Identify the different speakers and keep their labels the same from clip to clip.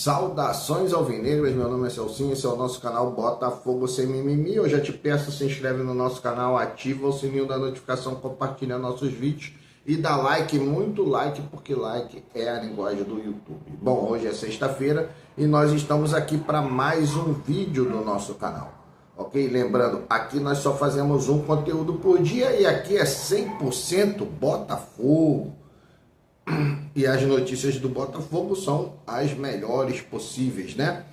Speaker 1: Saudações alvinegras, meu nome é Celcinho, esse é o nosso canal Botafogo Sem Mimimi. Eu já te peço, se inscreve no nosso canal, ativa o sininho da notificação, compartilha nossos vídeos e dá like, muito like, porque like é a linguagem do YouTube. Bom, hoje é sexta-feira e nós estamos aqui para mais um vídeo do nosso canal, ok? Lembrando, aqui nós só fazemos um conteúdo por dia e aqui é 100% Botafogo. E as notícias do Botafogo são as melhores possíveis, né?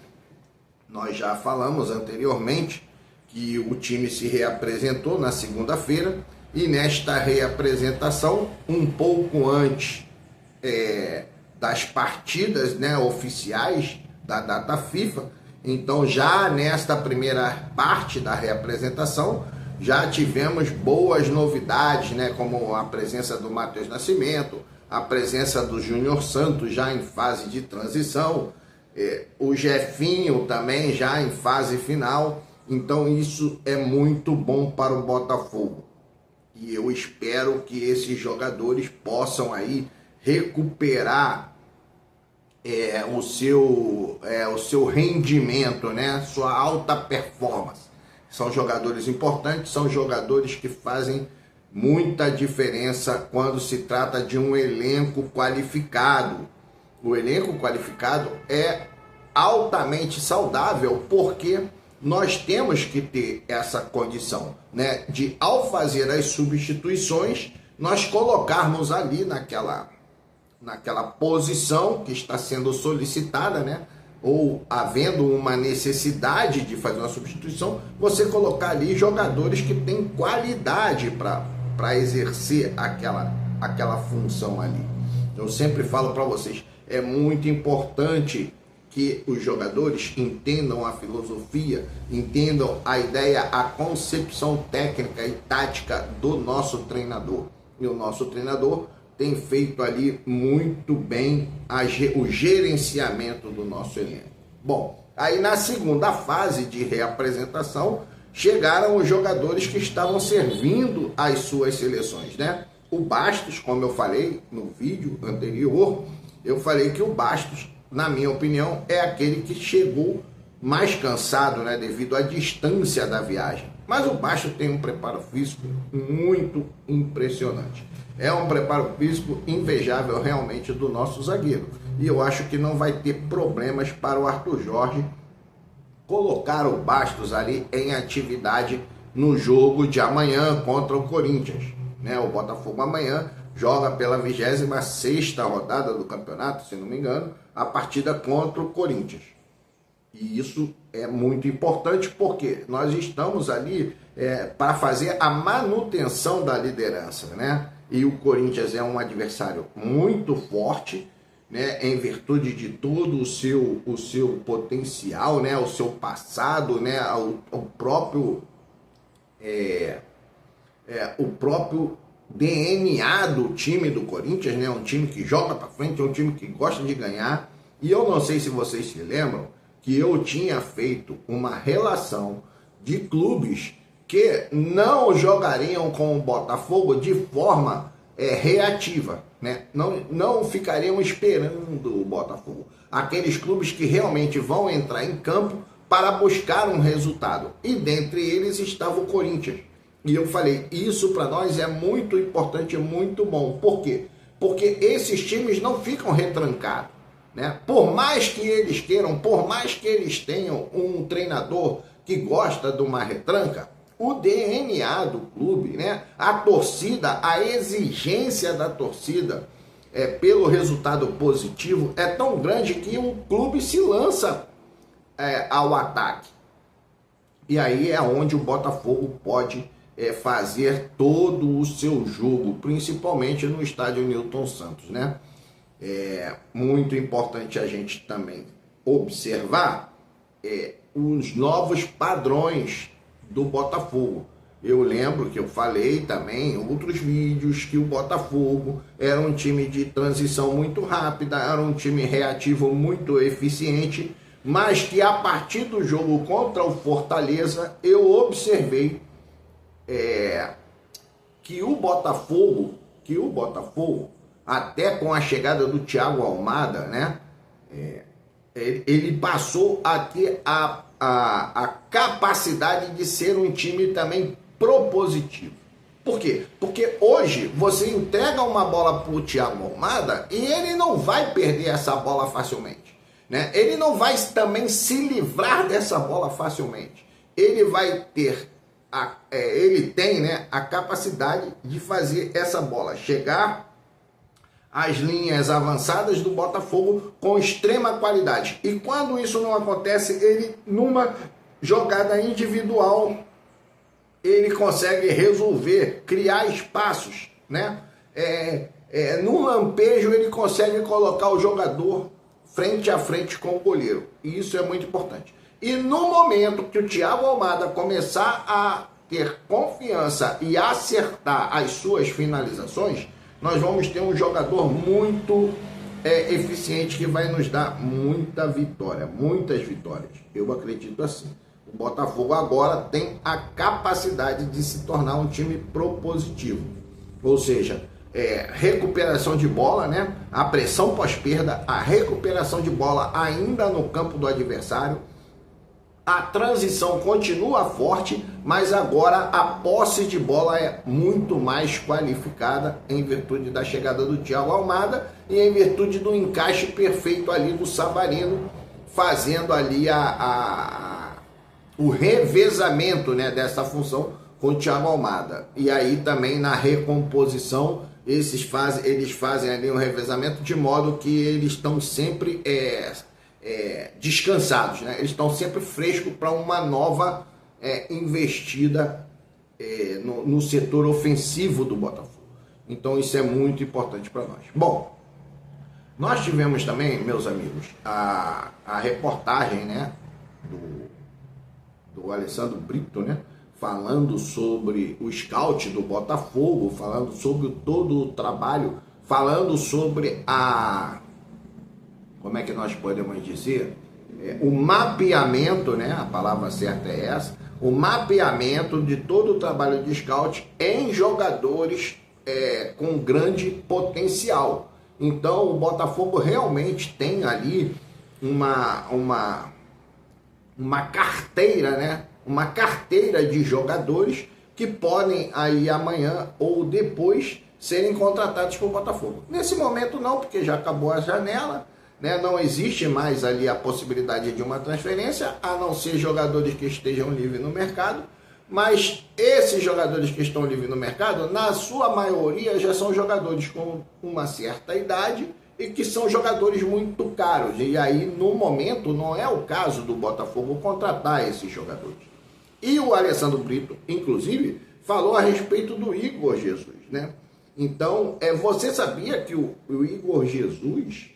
Speaker 1: Nós já falamos anteriormente que o time se reapresentou na segunda-feira e nesta reapresentação, um pouco antes das partidas, né, oficiais da data FIFA, então já nesta primeira parte da reapresentação, já tivemos boas novidades, né, como a presença do Matheus Nascimento, a presença do Júnior Santos já em fase de transição, o Jefinho também já em fase final. Então isso é muito bom para o Botafogo. E eu espero que esses jogadores possam aí recuperar o seu rendimento, né? Sua alta performance. São jogadores importantes, são jogadores que fazem muita diferença quando se trata de um elenco qualificado. O elenco qualificado é altamente saudável porque nós temos que ter essa condição, né, de ao fazer as substituições, nós colocarmos ali naquela posição que está sendo solicitada, né, ou havendo uma necessidade de fazer uma substituição, você colocar ali jogadores que têm qualidade para exercer aquela função ali. Eu sempre falo para vocês, é muito importante que os jogadores entendam a filosofia, entendam a ideia, a concepção técnica e tática do nosso treinador. E o nosso treinador tem feito ali muito bem o gerenciamento do nosso elenco. Bom, aí na segunda fase de reapresentação, chegaram os jogadores que estavam servindo às suas seleções, né? O Bastos, como eu falei no vídeo anterior, eu falei que o Bastos, na minha opinião, é aquele que chegou mais cansado, né? Devido à distância da viagem. Mas o Bastos tem um preparo físico muito impressionante. É um preparo físico invejável realmente do nosso zagueiro. E eu acho que não vai ter problemas para o Arthur Jorge colocar o Bastos ali em atividade no jogo de amanhã contra o Corinthians, né? O Botafogo amanhã joga pela 26ª rodada do campeonato, se não me engano, a partida contra o Corinthians. E isso é muito importante porque nós estamos ali para fazer a manutenção da liderança, né? E o Corinthians é um adversário muito forte, né, em virtude de todo o seu potencial, né, o seu passado, né, o próprio DNA do time do Corinthians, né, um time que joga para frente, é um time que gosta de ganhar. E eu não sei se vocês se lembram que eu tinha feito uma relação de clubes que não jogariam com o Botafogo de forma reativa, né? Não ficariam esperando o Botafogo. Aqueles clubes que realmente vão entrar em campo para buscar um resultado. E dentre eles estava o Corinthians. E eu falei, isso para nós é muito importante, muito bom. Por quê? Porque esses times não ficam retrancados, né? Por mais que eles queiram, por mais que eles tenham um treinador que gosta de uma retranca, o DNA do clube, né? A torcida, a exigência da torcida pelo resultado positivo é tão grande que o clube se lança ao ataque. E aí é onde o Botafogo pode fazer todo o seu jogo, principalmente no estádio Newton Santos, né? É muito importante a gente também observar os novos padrões do Botafogo. Eu lembro que eu falei também em outros vídeos que o Botafogo era um time de transição muito rápida, era um time reativo muito eficiente, mas que a partir do jogo contra o Fortaleza eu observei que o Botafogo, até com a chegada do Thiago Almada, né, ele passou a ter a capacidade de ser um time também propositivo. Por quê? Porque hoje você entrega uma bola para o Thiago Almada e ele não vai perder essa bola facilmente, né? Ele não vai também se livrar dessa bola facilmente. Ele vai ter, ele tem, né, a capacidade de fazer essa bola chegar às linhas avançadas do Botafogo com extrema qualidade. E quando isso não acontece, ele, numa jogada individual, ele consegue resolver, criar espaços, né? Num lampejo, ele consegue colocar o jogador frente a frente com o goleiro. E isso é muito importante. E no momento que o Thiago Almada começar a ter confiança e acertar as suas finalizações, nós vamos ter um jogador muito eficiente que vai nos dar muita vitória, muitas vitórias. Eu acredito assim. O Botafogo agora tem a capacidade de se tornar um time propositivo. Ou seja, recuperação de bola, né? A pressão pós-perda, a recuperação de bola ainda no campo do adversário. A transição continua forte, mas agora a posse de bola é muito mais qualificada em virtude da chegada do Thiago Almada e em virtude do encaixe perfeito ali do Savarino, fazendo ali o revezamento, né, dessa função com o Thiago Almada. E aí também na recomposição eles fazem ali um revezamento de modo que eles estão sempre descansados, né? Eles estão sempre frescos para uma nova investida no setor ofensivo do Botafogo. Então isso é muito importante para nós. Bom, nós tivemos também, meus amigos, a reportagem, né, do Alessandro Brito, né, falando sobre o scout do Botafogo, falando sobre todo o trabalho, falando sobre como é que nós podemos dizer, o mapeamento, né, a palavra certa é essa, o mapeamento de todo o trabalho de scout em jogadores com grande potencial. Então o Botafogo realmente tem ali uma carteira, né? Uma carteira de jogadores que podem aí amanhã ou depois serem contratados pelo Botafogo. Nesse momento não, porque já acabou a janela, né? Não existe mais ali a possibilidade de uma transferência, a não ser jogadores que estejam livres no mercado, mas esses jogadores que estão livres no mercado, na sua maioria já são jogadores com uma certa idade e que são jogadores muito caros. E aí, no momento, não é o caso do Botafogo contratar esses jogadores. E o Alessandro Brito, inclusive, falou a respeito do Igor Jesus, né? Então, você sabia que o Igor Jesus,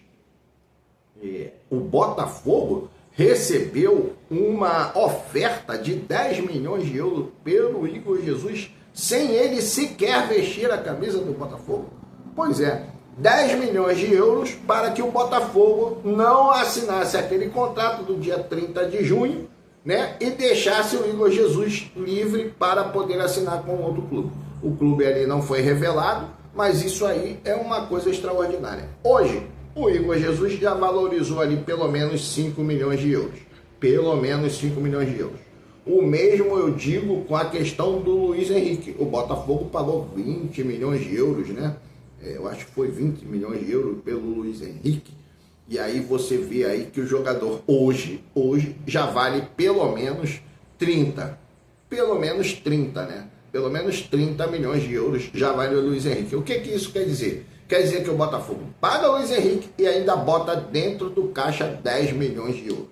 Speaker 1: o Botafogo, recebeu uma oferta de 10 milhões de euros pelo Igor Jesus, sem ele sequer vestir a camisa do Botafogo? Pois é, 10 milhões de euros para que o Botafogo não assinasse aquele contrato do dia 30 de junho, né, e deixasse o Igor Jesus livre para poder assinar com outro clube. O clube ali não foi revelado, mas isso aí é uma coisa extraordinária. Hoje, o Igor Jesus já valorizou ali pelo menos 5 milhões de euros. Pelo menos 5 milhões de euros. O mesmo eu digo com a questão do Luiz Henrique. O Botafogo pagou 20 milhões de euros, né? Eu acho que foi 20 milhões de euros pelo Luiz Henrique. E aí você vê aí que o jogador hoje já vale pelo menos 30. Pelo menos 30, né? Pelo menos 30 milhões de euros já vale o Luiz Henrique. O que isso quer dizer? Quer dizer que o Botafogo paga o Luiz Henrique e ainda bota dentro do caixa 10 milhões de euros.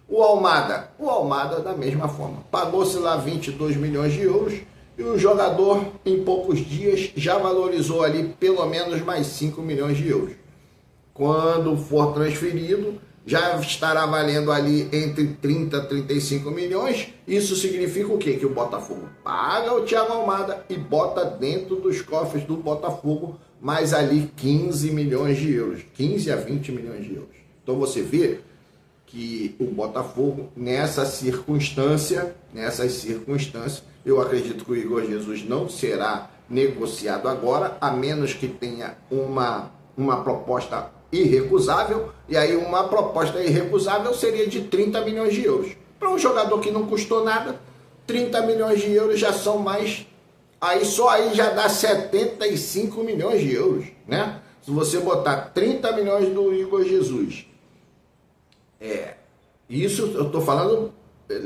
Speaker 1: O Almada da mesma forma. Pagou-se lá 22 milhões de euros e o jogador, em poucos dias, já valorizou ali pelo menos mais 5 milhões de euros. Quando for transferido, já estará valendo ali entre 30 e 35 milhões. Isso significa o quê? Que o Botafogo paga o Thiago Almada e bota dentro dos cofres do Botafogo mais ali 15 milhões de euros, 15 a 20 milhões de euros. Então você vê que o Botafogo, nessas circunstâncias, eu acredito que o Igor Jesus não será negociado agora, a menos que tenha uma proposta irrecusável, e aí uma proposta irrecusável seria de 30 milhões de euros. Para um jogador que não custou nada, 30 milhões de euros já são mais, aí só aí já dá 75 milhões de euros, né? Se você botar 30 milhões do Igor Jesus, isso eu estou falando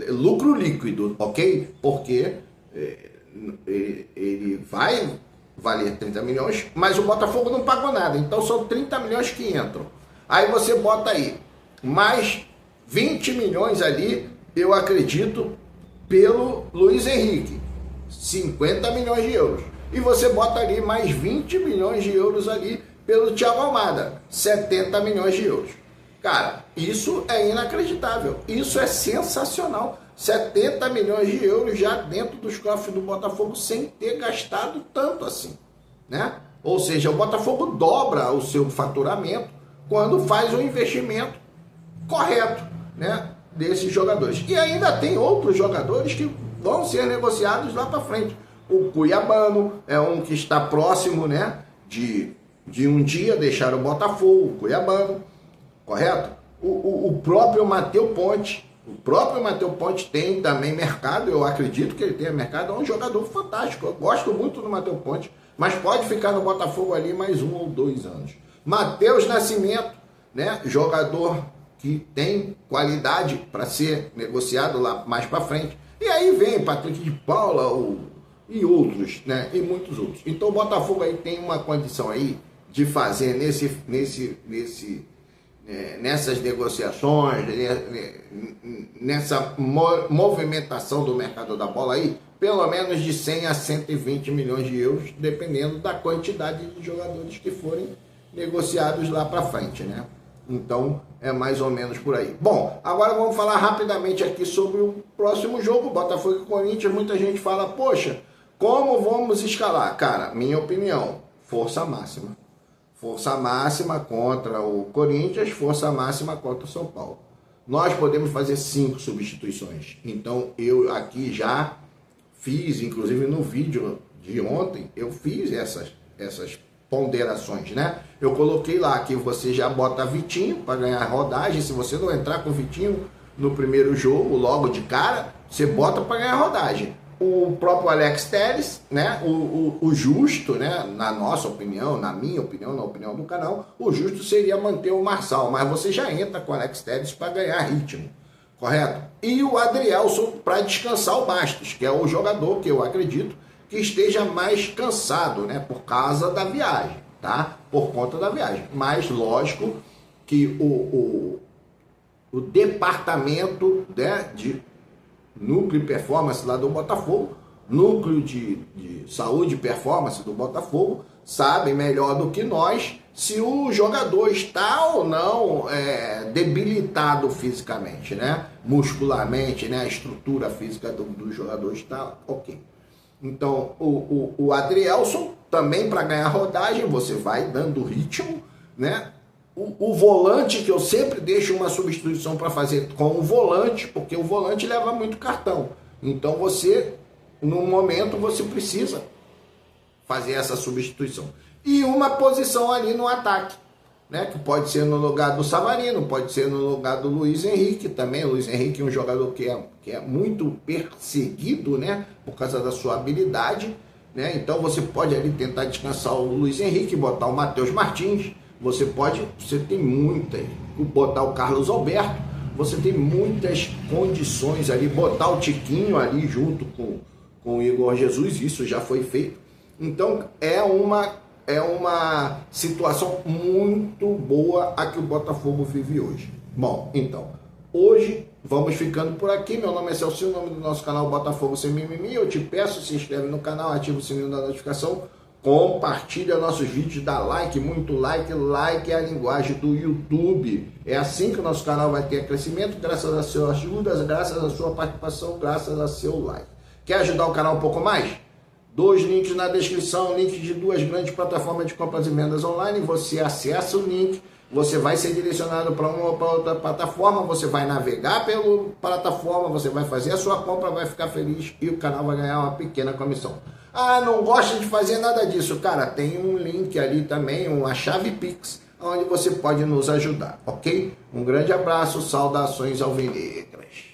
Speaker 1: lucro líquido, ok? Porque ele vai valer 30 milhões, mas o Botafogo não pagou nada, então são 30 milhões que entram. Aí você bota aí mais 20 milhões ali, eu acredito, pelo Luiz Henrique, 50 milhões de euros. E você bota ali mais 20 milhões de euros ali pelo Thiago Almada, 70 milhões de euros. Cara, isso é inacreditável, isso é sensacional. 70 milhões de euros já dentro dos cofres do Botafogo sem ter gastado tanto assim, né? Ou seja, o Botafogo dobra o seu faturamento quando faz o investimento correto, né, desses jogadores. E ainda tem outros jogadores que vão ser negociados lá para frente. O Cuiabano é um que está próximo, né, de um dia deixar o Botafogo, o Cuiabano, correto? O próprio Matheus Ponte. O próprio Matheus Ponte tem também mercado, eu acredito que ele tenha mercado, é um jogador fantástico, eu gosto muito do Matheus Ponte, mas pode ficar no Botafogo ali mais 1 ou 2 anos. Matheus Nascimento, né, jogador que tem qualidade para ser negociado lá mais para frente. E aí vem Patrick de Paula e outros, né, e muitos outros. Então o Botafogo aí tem uma condição aí de fazer nessas negociações, nessa movimentação do mercado da bola aí, pelo menos de 100 a 120 milhões de euros, dependendo da quantidade de jogadores que forem negociados lá para frente, né? Então, é mais ou menos por aí. Bom, agora vamos falar rapidamente aqui sobre o próximo jogo, Botafogo e Corinthians. Muita gente fala, poxa, como vamos escalar? Cara, minha opinião, força máxima. Força máxima contra o Corinthians, força máxima contra o São Paulo. Nós podemos fazer 5 substituições. Então, eu aqui já fiz, inclusive no vídeo de ontem, eu fiz essas ponderações, né? Eu coloquei lá que você já bota Vitinho para ganhar rodagem. Se você não entrar com o Vitinho no primeiro jogo, logo de cara, você bota para ganhar rodagem. O próprio Alex Telles, né? O justo, né? Na nossa opinião, na minha opinião, na opinião do canal, o justo seria manter o Marçal, mas você já entra com o Alex Telles para ganhar ritmo, correto? E o Adrielson para descansar o Bastos, que é o jogador que eu acredito que esteja mais cansado, né? Por causa da viagem, tá? Por conta da viagem. Mas lógico que o departamento, né, de núcleo de performance lá do Botafogo, núcleo de saúde e performance do Botafogo, sabe melhor do que nós se o jogador está ou não debilitado fisicamente, né? Muscularmente, né? A estrutura física do jogador está ok. Então, o Adrielson também, para ganhar rodagem, você vai dando ritmo, né? O volante, que eu sempre deixo uma substituição para fazer com o volante, porque o volante leva muito cartão. Então você, no momento, você precisa fazer essa substituição. E uma posição ali no ataque, né? Que pode ser no lugar do Savarino, pode ser no lugar do Luiz Henrique também. O Luiz Henrique é um jogador que é muito perseguido, né? Por causa da sua habilidade, né? Então você pode ali tentar descansar o Luiz Henrique, botar o Matheus Martins. Você tem muitas, botar o Carlos Alberto, você tem muitas condições ali, botar o Tiquinho ali junto com o Igor Jesus, isso já foi feito. Então é uma situação muito boa a que o Botafogo vive hoje. Bom, então, hoje vamos ficando por aqui. Meu nome é Celso, o nome do nosso canal Botafogo Sem Mimimi. Eu te peço, se inscreve no canal, ativa o sininho da notificação, compartilha nossos vídeos, dá like, muito like. Like é a linguagem do YouTube. É assim que o nosso canal vai ter crescimento, graças às suas ajudas, graças à sua participação, graças ao seu like. Quer ajudar o canal um pouco mais? 2 links na descrição, link de 2 grandes plataformas de compras e vendas online. Você acessa o link, você vai ser direcionado para uma ou para outra plataforma, você vai navegar pela plataforma, você vai fazer a sua compra, vai ficar feliz e o canal vai ganhar uma pequena comissão. Ah, não gosta de fazer nada disso? Cara, tem um link ali também, uma chave Pix, onde você pode nos ajudar, ok? Um grande abraço, saudações alvinegras.